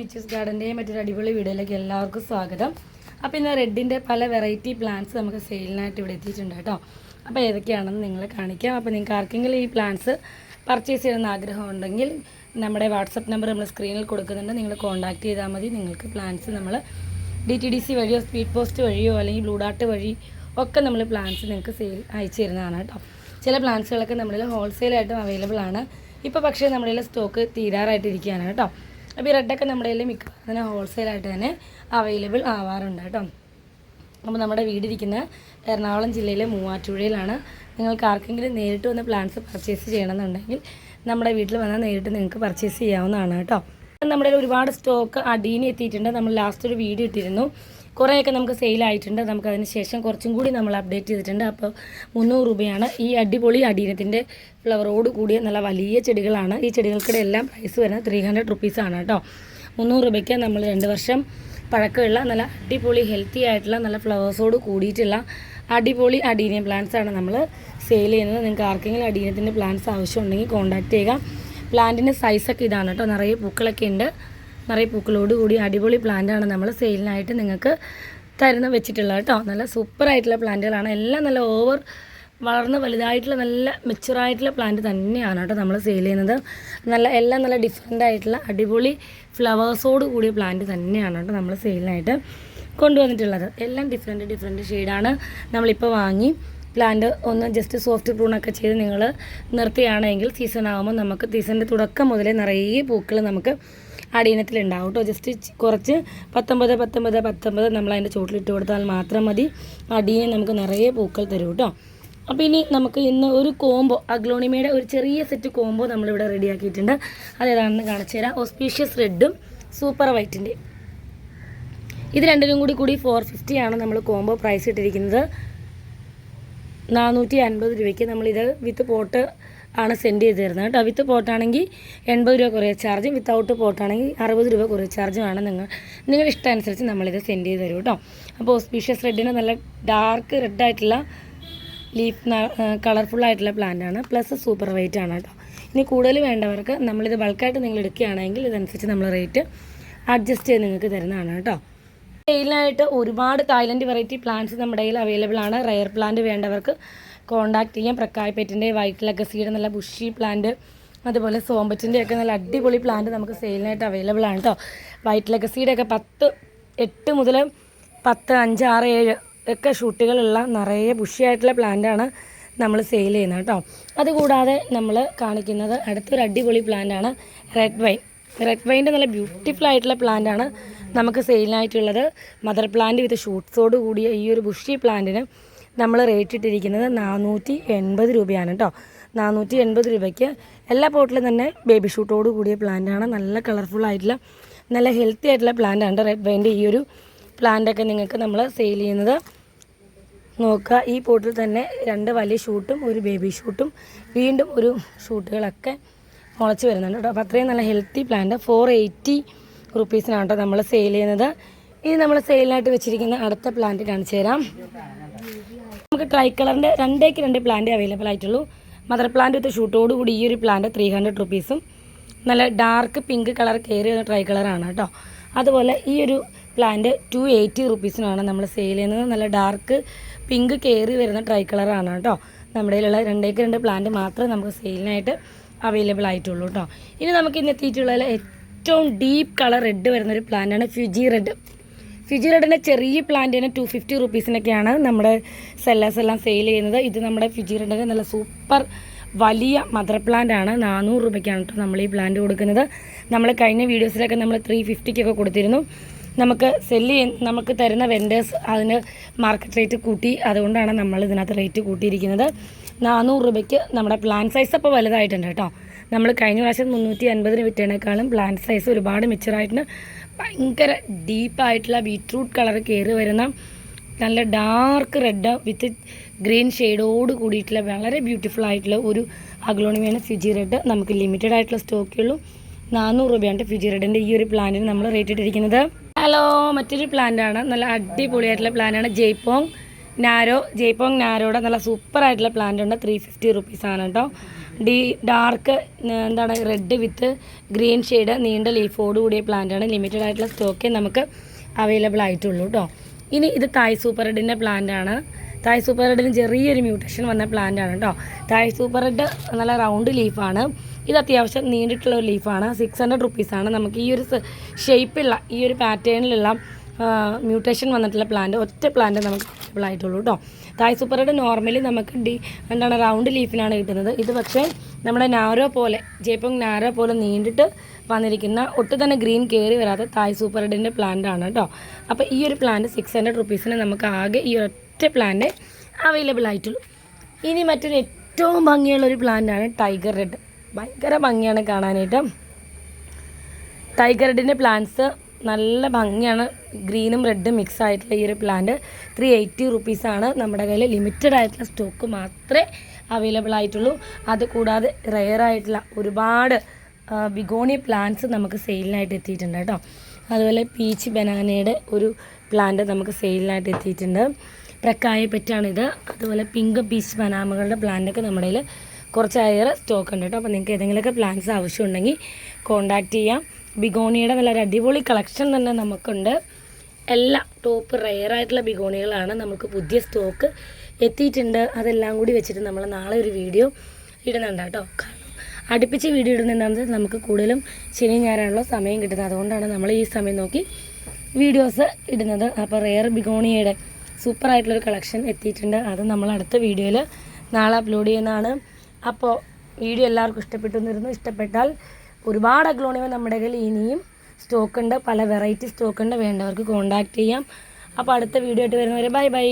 മിച്ചൂസ് ഗാർഡൻ്റെയും മറ്റൊരു അടിപൊളി വീഡിയോയിലേക്ക് എല്ലാവർക്കും സ്വാഗതം. അപ്പോൾ ഇന്ന് റെഡിൻ്റെ പല വെറൈറ്റി പ്ലാന്റ്സ് നമുക്ക് സെയിലിനായിട്ട് ഇവിടെ എത്തിയിട്ടുണ്ട് കേട്ടോ. അപ്പോൾ ഏതൊക്കെയാണെന്ന് നിങ്ങളെ കാണിക്കാം. അപ്പോൾ നിങ്ങൾക്ക് ആർക്കെങ്കിലും ഈ പ്ലാന്റ്സ് പർച്ചേസ് ചെയ്യണമെന്ന് ആഗ്രഹം ഉണ്ടെങ്കിൽ നമ്മുടെ വാട്സപ്പ് നമ്പർ നമ്മൾ സ്ക്രീനിൽ കൊടുക്കുന്നുണ്ട്. നിങ്ങൾ കോൺടാക്ട് ചെയ്താൽ മതി. നിങ്ങൾക്ക് പ്ലാന്റ്സ് നമ്മൾ DTDC വഴിയോ സ്പീഡ് പോസ്റ്റ് വഴിയോ അല്ലെങ്കിൽ ബ്ലൂ ഡാർട്ട് വഴി ഒക്കെ നമ്മൾ പ്ലാന്റ്സ് നിങ്ങൾക്ക് സെയിൽ അയച്ചു തരുന്നതാണ് കേട്ടോ. ചില പ്ലാന്റ്സുകളൊക്കെ നമ്മളിൽ ഹോൾസെയിലായിട്ടും അവൈലബിൾ ആണ്. ഇപ്പോൾ പക്ഷേ നമ്മുടെ സ്റ്റോക്ക് തീരാറായിട്ടിരിക്കുകയാണ് കേട്ടോ. അപ്പോൾ ഈ റെഡൊക്കെ നമ്മുടെ കയ്യിൽ മിക്കവാറും ഹോൾസെയിലായിട്ട് തന്നെ അവൈലബിൾ ആവാറുണ്ട് കേട്ടോ. അപ്പോൾ നമ്മുടെ വീടിരിക്കുന്ന എറണാകുളം ജില്ലയിലെ മൂവാറ്റുപുഴയിലാണ്. നിങ്ങൾക്ക് ആർക്കെങ്കിലും നേരിട്ട് വന്ന് പ്ലാന്റ്സ് പർച്ചേസ് ചെയ്യണമെന്നുണ്ടെങ്കിൽ നമ്മുടെ വീട്ടിൽ വന്നാൽ നേരിട്ട് നിങ്ങൾക്ക് പർച്ചേസ് ചെയ്യാവുന്നതാണ് കേട്ടോ. നമ്മുടെ ഒരുപാട് സ്റ്റോക്ക് അടീന് എത്തിയിട്ടുണ്ട്. നമ്മൾ ലാസ്റ്റ് ഒരു വീഡിയോ ഇട്ടിരുന്നു. കുറേയൊക്കെ നമുക്ക് സെയിലായിട്ടുണ്ട്. നമുക്കതിന് ശേഷം കുറച്ചും കൂടി നമ്മൾ അപ്ഡേറ്റ് ചെയ്തിട്ടുണ്ട്. അപ്പോൾ 300 രൂപയാണ് ഈ അടിപൊളി അടീനത്തിൻ്റെ ഫ്ലവറോട് കൂടിയ നല്ല വലിയ ചെടികളാണ്. ഈ ചെടികൾക്കിടെ എല്ലാം പ്രൈസ് വരുന്നത് 300 റുപ്പീസാണ് കേട്ടോ. 300 രൂപയ്ക്ക് നമ്മൾ 2 വർഷം പഴക്കമുള്ള നല്ല അടിപൊളി ഹെൽത്തി ആയിട്ടുള്ള നല്ല ഫ്ലവേഴ്സോട് കൂടിയിട്ടുള്ള അടിപൊളി അഡീനിയം പ്ലാന്റ്സ് ആണ് നമ്മൾ സെയിൽ ചെയ്യുന്നത്. നിങ്ങൾക്ക് ആർക്കെങ്കിലും അഡീനിയത്തിൻ്റെ പ്ലാന്റ്സ് ആവശ്യമുണ്ടെങ്കിൽ കോൺടാക്ട് ചെയ്യുക. പ്ലാന്റിൻ്റെ സൈസൊക്കെ ഇതാണ് കേട്ടോ. നിറയെ പൂക്കളൊക്കെ ഉണ്ട്. നിറയെ പൂക്കളോട് കൂടി അടിപൊളി പ്ലാന്റാണ് നമ്മൾ സെയിലിനായിട്ട് നിങ്ങൾക്ക് വെച്ചിട്ടുള്ളത് കേട്ടോ. നല്ല സൂപ്പറായിട്ടുള്ള പ്ലാന്റുകളാണ്. എല്ലാം നല്ല വളർന്ന് വലുതായിട്ടുള്ള നല്ല മെച്ചുറായിട്ടുള്ള പ്ലാന്റ് തന്നെയാണ് കേട്ടോ നമ്മൾ സെയിൽ ചെയ്യുന്നത്. എല്ലാം നല്ല ഡിഫറെൻ്റ് ആയിട്ടുള്ള അടിപൊളി ഫ്ലവേഴ്സോട് കൂടിയ പ്ലാന്റ് തന്നെയാണ് കേട്ടോ നമ്മൾ സെയിലിനായിട്ട് കൊണ്ടുവന്നിട്ടുള്ളത്. എല്ലാം ഡിഫറെൻറ്റ് ഷെയ്ഡാണ്. നമ്മളിപ്പോൾ വാങ്ങി പ്ലാന്റ് ഒന്ന് ജസ്റ്റ് സോഫ്റ്റ് പ്രൂണൊക്കെ ചെയ്ത് നിങ്ങൾ നിർത്തുകയാണെങ്കിൽ സീസൺ ആകുമ്പോൾ നമുക്ക് സീസണിൻ്റെ തുടക്കം മുതലേ നിറയെ പൂക്കൾ നമുക്ക് അടീനത്തിലുണ്ടാവും കേട്ടോ. ജസ്റ്റ് കുറച്ച് 19 നമ്മൾ അതിൻ്റെ ചുവട്ടിലിട്ട് കൊടുത്താൽ മാത്രം മതി. അടീനം നമുക്ക് നിറയെ പൂക്കൾ തരും കേട്ടോ. അപ്പോൾ ഇനി നമുക്ക് ഇന്ന് ഒരു കോംബോ അഗ്ലോണിമയുടെ ഒരു ചെറിയ സെറ്റ് കോംബോ നമ്മളിവിടെ റെഡിയാക്കിയിട്ടുണ്ട്. അതേതാണെന്ന് കാണിച്ചു തരാം. ഓസ്പീഷ്യസ് റെഡും സൂപ്പർ വൈറ്റിൻ്റെ ഇത് രണ്ടിനും കൂടി 450 ആണ് നമ്മൾ കോംബോ പ്രൈസ് ഇട്ടിരിക്കുന്നത്. 450 രൂപയ്ക്ക് നമ്മളിത് വിത്ത് പോട്ട് ആണ് സെൻഡ് ചെയ്ത് തരുന്നത് കേട്ടോ. വിത്ത് പോട്ടാണെങ്കിൽ 80 രൂപ കുറേ ചാർജും വിത്തൗട്ട് പോട്ടാണെങ്കിൽ 60 രൂപ കുറേ ചാർജുമാണ്. നിങ്ങളുടെ ഇഷ്ടം അനുസരിച്ച് നമ്മളിത് സെൻഡ് ചെയ്ത് തരും കേട്ടോ. അപ്പോൾ ഓസ്പീഷ്യസ് റെഡിന് നല്ല ഡാർക്ക് റെഡായിട്ടുള്ള ലീഫ് കളർഫുള്ളായിട്ടുള്ള പ്ലാന്റാണ്. പ്ലസ് സൂപ്പർ വൈറ്റ് ആണ് കേട്ടോ. ഇനി കൂടുതൽ വേണ്ടവർക്ക് നമ്മളിത് ബൾക്കായിട്ട് നിങ്ങൾ എടുക്കുകയാണെങ്കിൽ ഇതനുസരിച്ച് നമ്മൾ റേറ്റ് അഡ്ജസ്റ്റ് ചെയ്ത് നിങ്ങൾക്ക് തരുന്നതാണ് കേട്ടോ. സെയിലിനായിട്ട് ഒരുപാട് തായ്ലൻഡ് വെറൈറ്റി പ്ലാന്റ്സ് നമ്മുടെ കയ്യിൽ അവൈലബിൾ ആണ്. റയർ പ്ലാന്റ് വേണ്ടവർക്ക് കോൺടാക്ട് ചെയ്യാം. പ്രക്കായ്പേറ്റിൻ്റെ വൈറ്റ് ലെഗസിയുടെ നല്ല ബുഷി പ്ലാന്റ്, അതുപോലെ സോമ്പറ്റിൻ്റെ ഒക്കെ നല്ല അടിപൊളി പ്ലാന്റ് നമുക്ക് സെയിലിനായിട്ട് അവൈലബിൾ ആണ് കേട്ടോ. വൈറ്റ് ലെഗസിയുടെ ഒക്കെ 8 മുതൽ 10, 5, 6, 7 ഒക്കെ ഷൂട്ടുകളുള്ള നിറയെ ബുഷിയായിട്ടുള്ള പ്ലാന്റാണ് നമ്മൾ സെയിൽ ചെയ്യുന്നത് കേട്ടോ. അതുകൂടാതെ നമ്മൾ കാണിക്കുന്നത് അടുത്തൊരു അടിപൊളി പ്ലാന്റാണ് റെഡ് വൈൻ്റെ നല്ല ബ്യൂട്ടിഫുൾ ആയിട്ടുള്ള പ്ലാന്റാണ് നമുക്ക് സെയിലിനായിട്ടുള്ളത്. മദർ പ്ലാന്റ് വിത്ത് ഷൂട്ട്സോട് കൂടിയ ഈ ഒരു ബുഷി പ്ലാന്റിന് നമ്മൾ റേറ്റ് ഇട്ടിരിക്കുന്നത് 480 രൂപയാണ് കേട്ടോ. 480 രൂപയ്ക്ക് എല്ലാ പോട്ടിലും തന്നെ ബേബി ഷൂട്ടോട് കൂടിയ പ്ലാന്റാണ്. നല്ല കളർഫുൾ ആയിട്ടുള്ള നല്ല ഹെൽത്തി ആയിട്ടുള്ള പ്ലാന്റാണ് റെഡ് വൈൻ്റെ ഈ ഒരു പ്ലാന്റൊക്കെ നിങ്ങൾക്ക് നമ്മൾ സെയിൽ ചെയ്യുന്നത്. നോക്കുക, ഈ പോട്ടിൽ തന്നെ 2 വലിയ ഷൂട്ടും ഒരു ബേബി ഷൂട്ടും വീണ്ടും ഒരു ഷൂട്ടുകളൊക്കെ മുളച്ച് വരുന്നുണ്ട് കേട്ടോ. അപ്പോൾ അത്രയും നല്ല ഹെൽത്തി പ്ലാന്റ് 480 റുപ്പീസിനാണ് കേട്ടോ നമ്മൾ സെയിൽ ചെയ്യുന്നത്. ഇനി നമ്മൾ സെയിലിനായിട്ട് വെച്ചിരിക്കുന്ന അടുത്ത പ്ലാന്റ് കാണിച്ചു തരാം. നമുക്ക് ട്രൈ കളറിൻ്റെ 2 പ്ലാന്റ് അവൈലബിൾ ആയിട്ടുള്ളൂ. മദർ പ്ലാന്റ് വിത്ത് ഷൂട്ടോട് കൂടി ഈ ഒരു പ്ലാന്റ് 300 റുപ്പീസും നല്ല ഡാർക്ക് പിങ്ക് കളർ കയറി വരുന്ന ട്രൈ കളറാണ് കേട്ടോ. അതുപോലെ ഈ ഒരു പ്ലാന്റ് 280 റുപ്പീസിനാണ് നമ്മൾ സെയിൽ ചെയ്യുന്നത്. നല്ല ഡാർക്ക് പിങ്ക് കയറി വരുന്ന ട്രൈ കളറാണ് കേട്ടോ. നമ്മുടെ കയ്യിലുള്ള 2 പ്ലാന്റ് മാത്രമേ നമുക്ക് സെയിലിനായിട്ട് അവൈലബിൾ ആയിട്ടുള്ളൂ കേട്ടോ. ഇനി നമുക്ക് ഇന്ന് എത്തിയിട്ടുള്ള ഏറ്റവും ഡീപ്പ് കളർ റെഡ് വരുന്നൊരു പ്ലാന്റാണ് ഫ്യൂജി റെഡിൻ്റെ ചെറിയ പ്ലാന്റിന് 250 റുപ്പീസിനൊക്കെയാണ് നമ്മുടെ സെല്ലേഴ്സ് എല്ലാം സെയിൽ ചെയ്യുന്നത്. ഇത് നമ്മുടെ ഫ്യൂജി റെഡിൻ്റെ നല്ല സൂപ്പർ വലിയ മദർ പ്ലാന്റ് ആണ്. 400 രൂപയ്ക്കാണ് കേട്ടോ നമ്മൾ ഈ പ്ലാന്റ് കൊടുക്കുന്നത്. നമ്മൾ കഴിഞ്ഞ വീഡിയോസിലൊക്കെ നമ്മൾ 350 കൊടുത്തിരുന്നു. നമുക്ക് തരുന്ന വെൻഡേഴ്സ് അതിന് മാർക്കറ്റ് റേറ്റ് കൂട്ടി, അതുകൊണ്ടാണ് നമ്മൾ ഇതിനകത്ത് റേറ്റ് കൂട്ടിയിരിക്കുന്നത്. 400 രൂപയ്ക്ക് നമ്മുടെ പ്ലാന്റ് സൈസ് അപ്പോൾ വലുതായിട്ടുണ്ട് കേട്ടോ. നമ്മൾ കഴിഞ്ഞ പ്രാവശ്യം 350 വിറ്റേനേക്കാളും പ്ലാന്റ് സൈസ് ഒരുപാട് മെച്ചുറായിട്ടുണ്ട്. ഭയങ്കര ഡീപ്പായിട്ടുള്ള ബീറ്റ്റൂട്ട് കളർ കയറി വരുന്ന നല്ല ഡാർക്ക് റെഡ് വിത്ത് ഗ്രീൻ ഷെയ്ഡോട് കൂടിയിട്ടുള്ള വളരെ ബ്യൂട്ടിഫുൾ ആയിട്ടുള്ള ഒരു അഗ്ലോണിമയാണ് ഫ്യൂജി റെഡ്. നമുക്ക് ലിമിറ്റഡ് ആയിട്ടുള്ള സ്റ്റോക്കുള്ളൂ. 400 രൂപയാണ് ഫ്യൂജി റെഡിൻ്റെ ഈ ഒരു പ്ലാന്റിന് നമ്മൾ റേറ്റ് ഇട്ടിരിക്കുന്നത്. മറ്റൊരു പ്ലാന്റാണ്. നല്ല അടിപൊളിയായിട്ടുള്ള പ്ലാന്റാണ് ജയ്പോങ് നാരോയുടെ നല്ല സൂപ്പറായിട്ടുള്ള പ്ലാന്റ് ഉണ്ട്. 350 റുപ്പീസാണ് കേട്ടോ. ഡാർക്ക് എന്താണ് റെഡ് വിത്ത് ഗ്രീൻ ഷെയ്ഡ് നീണ്ട ലീഫോട് കൂടിയ പ്ലാന്റാണ്. ലിമിറ്റഡ് ആയിട്ടുള്ള സ്റ്റോക്കേ നമുക്ക് അവൈലബിൾ ആയിട്ടുള്ളൂ കേട്ടോ. ഇനി ഇത് തായ് സൂപ്പർ റെഡിൻ്റെ പ്ലാന്റാണ്. തായ് സൂപ്പർ റെഡിന് ചെറിയൊരു മ്യൂട്ടേഷൻ വന്ന പ്ലാന്റാണ് കേട്ടോ. തായ് സൂപ്പർ റെഡ് നല്ല റൗണ്ട് ലീഫാണ്. ഇത് അത്യാവശ്യം നീണ്ടിട്ടുള്ള ഒരു ലീഫാണ്. 600 റുപ്പീസാണ്. നമുക്ക് ഈ ഒരു ഷേപ്പുള്ള ഈ ഒരു പാറ്റേണിലുള്ള മ്യൂട്ടേഷൻ വന്നിട്ടുള്ള പ്ലാന്റ് ഒറ്റ പ്ലാന്റ് നമുക്ക് അവൈലബിൾ ആയിട്ടുള്ളൂ കേട്ടോ. തായ് സൂപ്പർ റെഡ് നോർമലി നമുക്ക് എന്താണ് റൗണ്ട് ലീഫിനാണ് കിട്ടുന്നത്. ഇത് പക്ഷേ നമ്മുടെ നാരോ പോലെ ജയ്പോങ് നാരോ പോലെ നീണ്ടിട്ട് വന്നിരിക്കുന്ന ഒട്ടും തന്നെ ഗ്രീൻ കയറി വരാത്ത തായ് സൂപ്പർ റെഡിൻ്റെ പ്ലാന്റാണ് കേട്ടോ. അപ്പോൾ ഈ ഒരു പ്ലാന്റ് 600 റുപ്പീസിന് നമുക്ക് ആകെ ഈ ഒറ്റ പ്ലാന്റ് അവൈലബിൾ ആയിട്ടുള്ളൂ. ഇനി മറ്റൊരു ഏറ്റവും ഭംഗിയുള്ളൊരു പ്ലാന്റാണ് ടൈഗർ റെഡ്. ഭയങ്കര ഭംഗിയാണ് കാണാനായിട്ട്. ടൈഗർ റെഡിൻ്റെ പ്ലാന്റ്സ് നല്ല ഭംഗിയാണ്. ഗ്രീനും റെഡും മിക്സ് ആയിട്ടുള്ള ഈ ഒരു പ്ലാന്റ് 380 റുപ്പീസാണ്. നമ്മുടെ കയ്യിൽ ലിമിറ്റഡ് ആയിട്ടുള്ള സ്റ്റോക്ക് മാത്രമേ അവൈലബിൾ ആയിട്ടുള്ളൂ. അതുകൂടാതെ റെയർ ആയിട്ടുള്ള ഒരുപാട് ബിഗോണി പ്ലാന്റ്സ് നമുക്ക് സെയിലിനായിട്ട് എത്തിയിട്ടുണ്ട് കേട്ടോ. അതുപോലെ പീച്ച് ബനാനയുടെ ഒരു പ്ലാന്റ് നമുക്ക് സെയിലിനായിട്ട് എത്തിയിട്ടുണ്ട്. പ്രക്കായ പെറ്റാണിത്. അതുപോലെ പിങ്ക് പീച്ച് ബനാമകളുടെ പ്ലാന്റൊക്കെ നമ്മുടെ കയ്യിൽ കുറച്ചേറെ സ്റ്റോക്ക് ഉണ്ട് കേട്ടോ. അപ്പോൾ നിങ്ങൾക്ക് ഏതെങ്കിലുമൊക്കെ പ്ലാന്റ്സ് ആവശ്യമുണ്ടെങ്കിൽ കോൺടാക്റ്റ് ചെയ്യാം. ബിഗോണിയുടെ നല്ലൊരു അടിപൊളി കളക്ഷൻ തന്നെ നമുക്കുണ്ട്. എല്ലാം ടോപ്പ് റെയർ ആയിട്ടുള്ള ബിഗോണികളാണ്. നമുക്ക് പുതിയ സ്റ്റോക്ക് എത്തിയിട്ടുണ്ട്. അതെല്ലാം കൂടി വെച്ചിട്ട് നമ്മൾ നാളെ ഒരു വീഡിയോ ഇടുന്നുണ്ട് കേട്ടോ. അടുപ്പിച്ച് വീഡിയോ ഇടുന്നുണ്ടെങ്കിൽ നമുക്ക് കൂടുതലും ശനി ഞായറാണല്ലോ സമയം കിട്ടുന്നത്. അതുകൊണ്ടാണ് നമ്മൾ ഈ സമയം നോക്കി വീഡിയോസ് ഇടുന്നത്. അപ്പോൾ റെയർ ബിഗോണിയുടെ സൂപ്പറായിട്ടുള്ളൊരു കളക്ഷൻ എത്തിയിട്ടുണ്ട്. അത് നമ്മൾ അടുത്ത വീഡിയോയിൽ നാളെ അപ്ലോഡ് ചെയ്യുന്നതാണ്. അപ്പോൾ വീഡിയോ എല്ലാവർക്കും ഇഷ്ടപ്പെട്ടു എന്നിരുന്നു. ഇഷ്ടപ്പെട്ടാൽ ഒരുപാട് അഗ്ലോണിമ നമ്മുടെ കയ്യിൽ ഇനിയും സ്റ്റോക്കുണ്ട്. പല വെറൈറ്റി സ്റ്റോക്കുണ്ട്. വേണ്ടവർക്ക് കോൺടാക്റ്റ് ചെയ്യാം. അപ്പോൾ അടുത്ത വീഡിയോ ആയിട്ട് വരുന്നവരെ ബൈ ബൈ.